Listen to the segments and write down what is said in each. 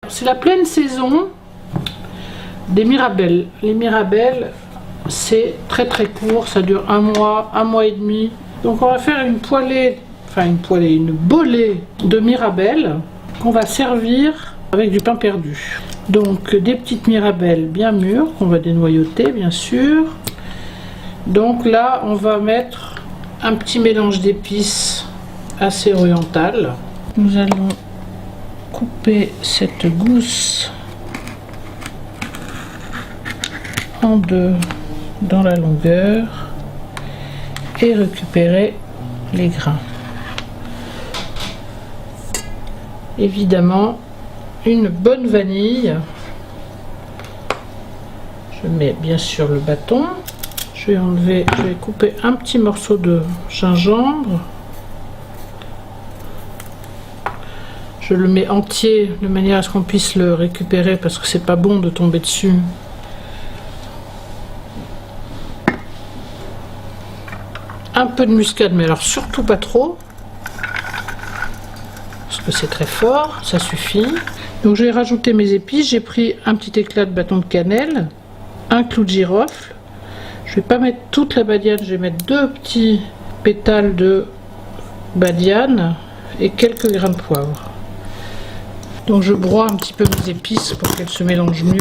C'est la pleine saison des mirabelles. Les mirabelles, c'est très court, ça dure un mois et demi. Donc on va faire une bolée de mirabelles qu'on va servir avec du pain perdu. Donc des petites mirabelles bien mûres qu'on va dénoyauter bien sûr. Donc là on va mettre un petit mélange d'épices assez oriental. Nous allons couper cette gousse en deux dans la longueur et récupérer les grains. Évidemment, une bonne vanille. Je mets bien sûr le bâton. Je vais couper un petit morceau de gingembre. Je le mets entier de manière à ce qu'on puisse le récupérer parce que c'est pas bon de tomber dessus. Un peu de muscade, mais alors surtout pas trop. Parce que c'est très fort, ça suffit. Donc je vais rajouter mes épices. J'ai pris un petit éclat de bâton de cannelle, un clou de girofle. Je vais pas mettre toute la badiane, je vais mettre 2 petits pétales de badiane et quelques grains de poivre. Donc je broie un petit peu mes épices pour qu'elles se mélangent mieux.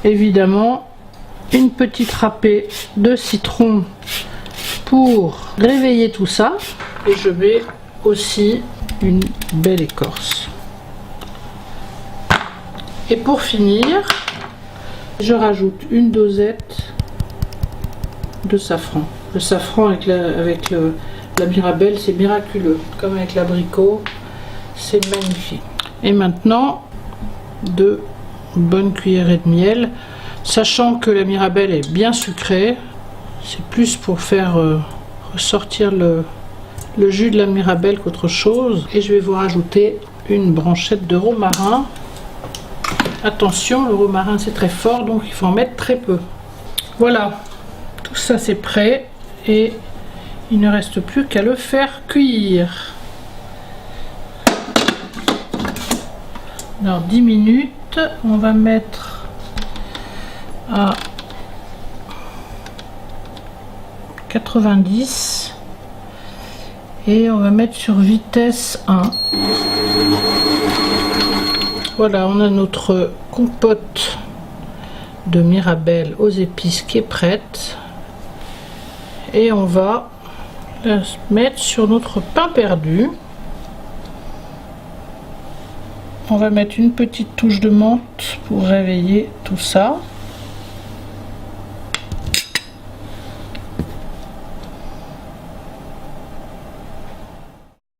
Évidemment, une petite râpée de citron pour réveiller tout ça. Et je mets aussi une belle écorce. Et pour finir, je rajoute une dosette de safran. Le safran avec la mirabelle, c'est miraculeux. Comme avec l'abricot, c'est magnifique. Et maintenant, 2 bonnes cuillerées de miel. Sachant que la mirabelle est bien sucrée, c'est plus pour faire ressortir le jus de la mirabelle qu'autre chose. Et je vais vous rajouter une branchette de romarin. Attention, le romarin c'est très fort, donc il faut en mettre très peu. Voilà, tout ça c'est prêt et il ne reste plus qu'à le faire cuire. Alors 10 minutes, on va mettre à 90 et on va mettre sur vitesse 1. Voilà, on a notre compote de mirabelle aux épices qui est prête et on va la mettre sur notre pain perdu. On va mettre une petite touche de menthe pour réveiller tout ça.